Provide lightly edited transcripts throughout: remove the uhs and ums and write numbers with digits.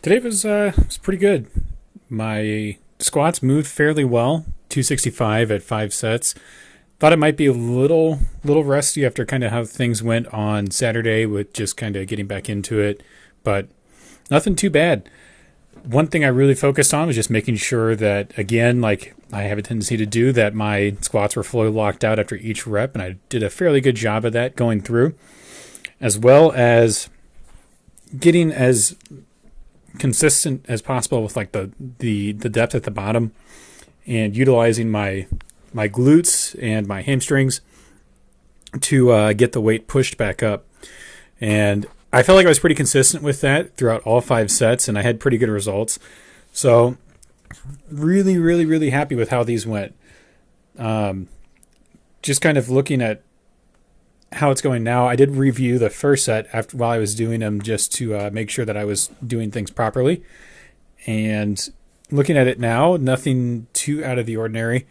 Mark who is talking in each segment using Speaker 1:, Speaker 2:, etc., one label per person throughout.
Speaker 1: Today was pretty good. My squats moved fairly well, 265 at 5 sets. Thought it might be a little rusty after kind of how things went on Saturday with just kind of getting back into it, but nothing too bad. One thing I really focused on was just making sure that, again, like I have a tendency to do, that my squats were fully locked out after each rep, and I did a fairly good job of that going through, as well as getting as consistent as possible with like the depth at the bottom and utilizing my glutes and my hamstrings to get the weight pushed back up. And I felt like I was pretty consistent with that throughout all 5 sets, and I had pretty good results. So really happy with how these went. Just kind of looking at how it's going now. I did review the first set after while I was doing them just to make sure that I was doing things properly. And looking at it now, nothing too out of the ordinary.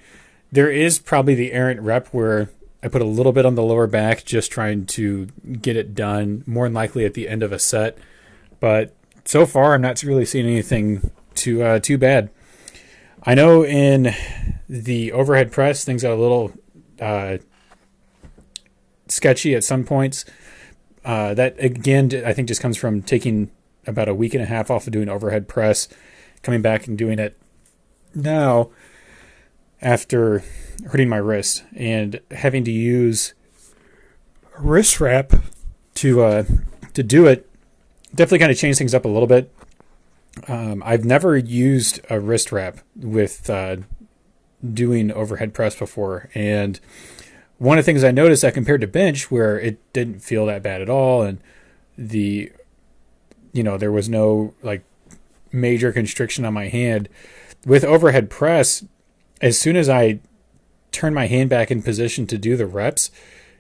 Speaker 1: There is probably the errant rep where I put a little bit on the lower back, just trying to get it done, more than likely at the end of a set. But so far, I'm not really seeing anything too bad. I know in the overhead press, things got a little sketchy at some points. That again, I think just comes from taking about a week and a half off of doing overhead press, coming back and doing it now after hurting my wrist and having to use a wrist wrap to do it. Definitely kind of changed things up a little bit. I've never used a wrist wrap with doing overhead press before, and one of the things I noticed that compared to bench, where it didn't feel that bad at all, and there was no like major constriction on my hand, with overhead press, as soon as I turned my hand back in position to do the reps,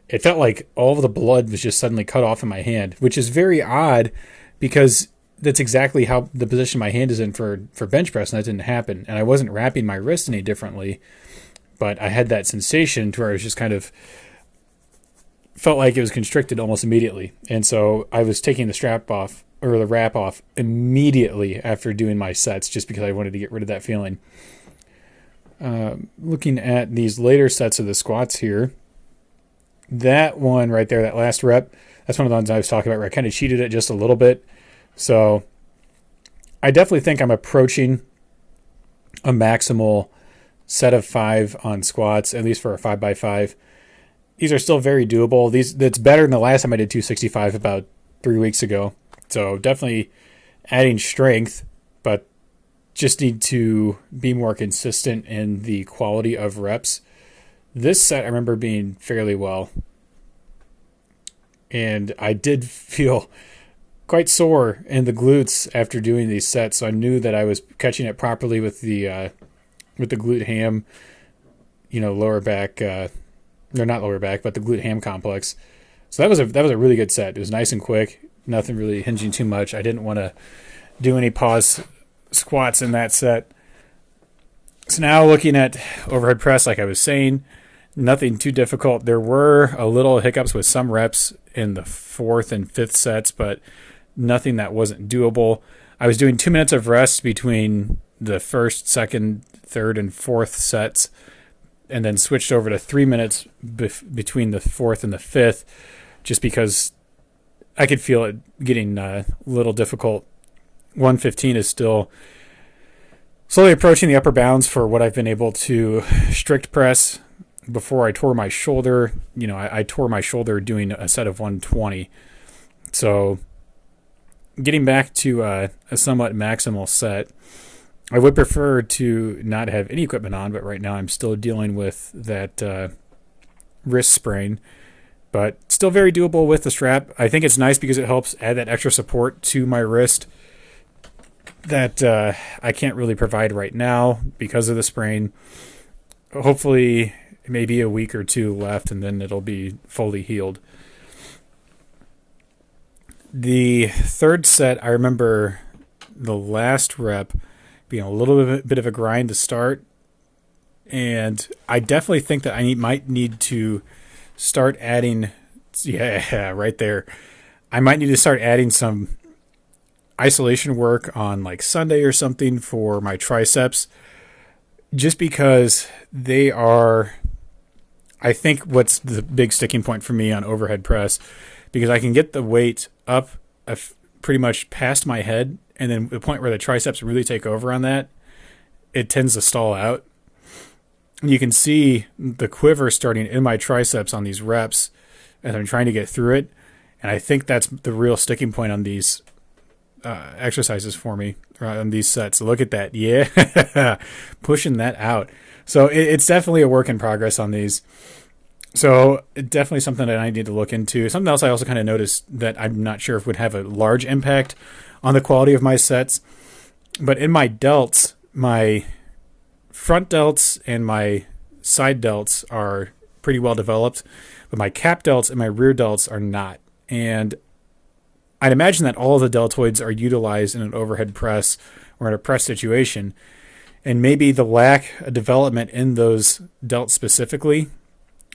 Speaker 1: it felt like all of the blood was just suddenly cut off in my hand, which is very odd because that's exactly how the position my hand is in for bench press, and that didn't happen. And I wasn't wrapping my wrist any differently, but I had that sensation to where I was just kind of felt like it was constricted almost immediately. And so I was taking the strap off or the wrap off immediately after doing my sets just because I wanted to get rid of that feeling. Looking at these later sets of the squats here, that one right there, that last rep, that's one of the ones I was talking about where I kind of cheated it just a little bit. So I definitely think I'm approaching a maximal set of 5 on squats, at least for a 5x5. These are still very doable. That's better than the last time I did 265 about 3 weeks ago. So definitely adding strength, but just need to be more consistent in the quality of reps. This set I remember being fairly well, and I did feel quite sore in the glutes after doing these sets, so I knew that I was catching it properly with the glute ham, lower back, or not lower back, but the glute ham complex. So that was a really good set. It was nice and quick, nothing really hinging too much. I didn't want to do any pause squats in that set. So now looking at overhead press, like I was saying, nothing too difficult. There were a little hiccups with some reps in the 4th and 5th sets, but nothing that wasn't doable. I was doing 2 minutes of rest between the 1st, 2nd, 3rd, and 4th sets, and then switched over to 3 minutes between the 4th and the 5th, just because I could feel it getting a little difficult. 115 is still slowly approaching the upper bounds for what I've been able to strict press. Before I tore my shoulder, I tore my shoulder doing a set of 120. So getting back to a somewhat maximal set, I would prefer to not have any equipment on, but right now I'm still dealing with that wrist sprain, but still very doable with the strap. I think it's nice because it helps add that extra support to my wrist that I can't really provide right now because of the sprain. Hopefully maybe a week or 2 left, and then it'll be fully healed. The 3rd set, I remember the last rep being a little bit of a grind to start, and I definitely think that I might need to start adding, right there. I might need to start adding some isolation work on like Sunday or something for my triceps, just because they are, I think, what's the big sticking point for me on overhead press, because I can get the weight up pretty much past my head, and then the point where the triceps really take over on that, it tends to stall out. You can see the quiver starting in my triceps on these reps as I'm trying to get through it. And I think that's the real sticking point on these exercises for me, on these sets. Look at that. Yeah. Pushing that out. So it's definitely a work in progress on these. So definitely something that I need to look into. Something else I also kind of noticed that I'm not sure if would have a large impact on the quality of my sets. But in my delts, my front delts and my side delts are pretty well developed, but my cap delts and my rear delts are not. And I'd imagine that all of the deltoids are utilized in an overhead press or in a press situation. And maybe the lack of development in those delts specifically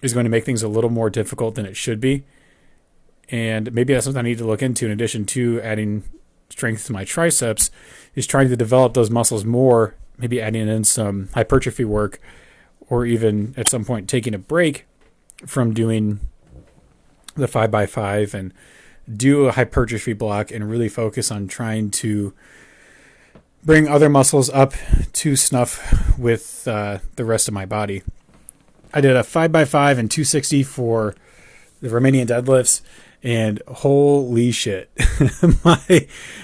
Speaker 1: is going to make things a little more difficult than it should be. And maybe that's something I need to look into in addition to adding strength to my triceps, is trying to develop those muscles more, maybe adding in some hypertrophy work, or even at some point taking a break from doing the 5x5 and do a hypertrophy block and really focus on trying to bring other muscles up to snuff with the rest of my body. I did a 5x5 and 260 for the Romanian deadlifts, and holy shit,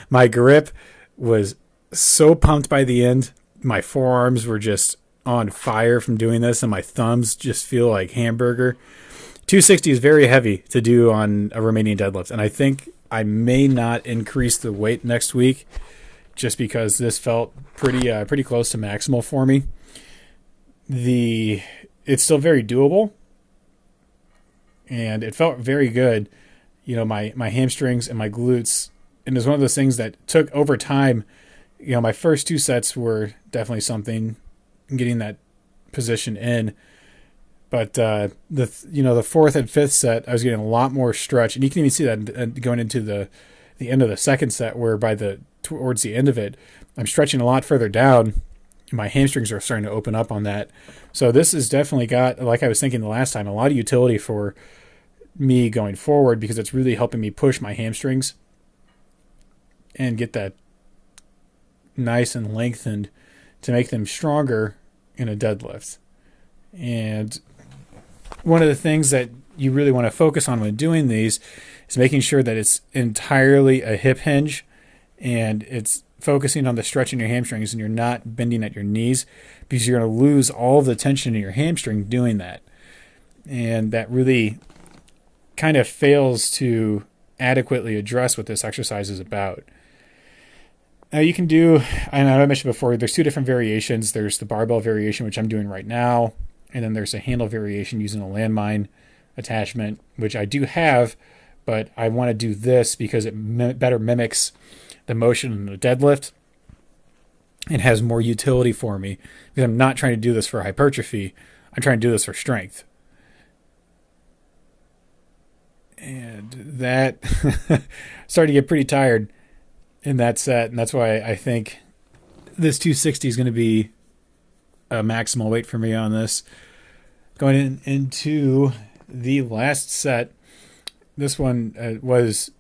Speaker 1: my grip was so pumped by the end. My forearms were just on fire from doing this, and my thumbs just feel like hamburger. 260 is very heavy to do on a Romanian deadlift, and I think I may not increase the weight next week just because this felt pretty close to maximal for me. It's still very doable, and it felt very good. You know, my hamstrings and my glutes, and it was one of those things that took over time. You know, my first two sets were definitely something, getting that position in. But the fourth and fifth set, I was getting a lot more stretch, and you can even see that going into the end of the second set, where towards the end of it, I'm stretching a lot further down. My hamstrings are starting to open up on that. So this has definitely got, like I was thinking the last time, a lot of utility for me going forward, because it's really helping me push my hamstrings and get that nice and lengthened to make them stronger in a deadlift. And one of the things that you really want to focus on when doing these is making sure that it's entirely a hip hinge, and it's focusing on the stretch in your hamstrings, and you're not bending at your knees, because you're going to lose all the tension in your hamstring doing that. And that really kind of fails to adequately address what this exercise is about. Now you can do, I know I mentioned before, there's two different variations. There's the barbell variation, which I'm doing right now, and then there's a handle variation using a landmine attachment, which I do have, but I want to do this because it better mimics the motion in the deadlift and has more utility for me, because I'm not trying to do this for hypertrophy. I'm trying to do this for strength. And that started to get pretty tired in that set, and that's why I think this 260 is going to be a maximal weight for me on this. Going into the last set, this one was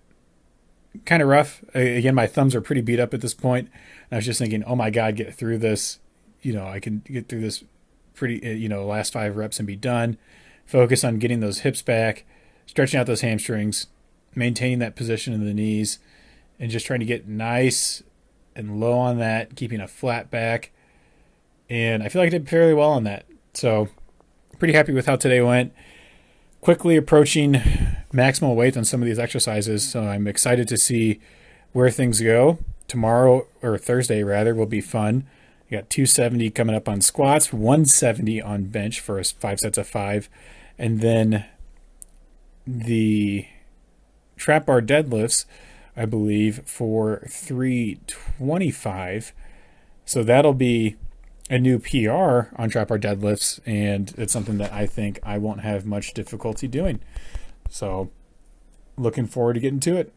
Speaker 1: kind of rough. Again, my thumbs are pretty beat up at this point, and I was just thinking, oh my God, get through this. You know, I can get through this pretty, last 5 reps and be done. Focus on getting those hips back, stretching out those hamstrings, maintaining that position in the knees, and just trying to get nice and low on that, keeping a flat back. And I feel like I did fairly well on that. So pretty happy with how today went. Quickly approaching maximal weight on some of these exercises, so I'm excited to see where things go. Tomorrow, or Thursday rather, will be fun. We got 270 coming up on squats, 170 on bench for 5 sets of 5, and then the trap bar deadlifts, I believe, for 325. So that'll be a new PR on trap bar deadlifts, and it's something that I think I won't have much difficulty doing. So looking forward to getting to it.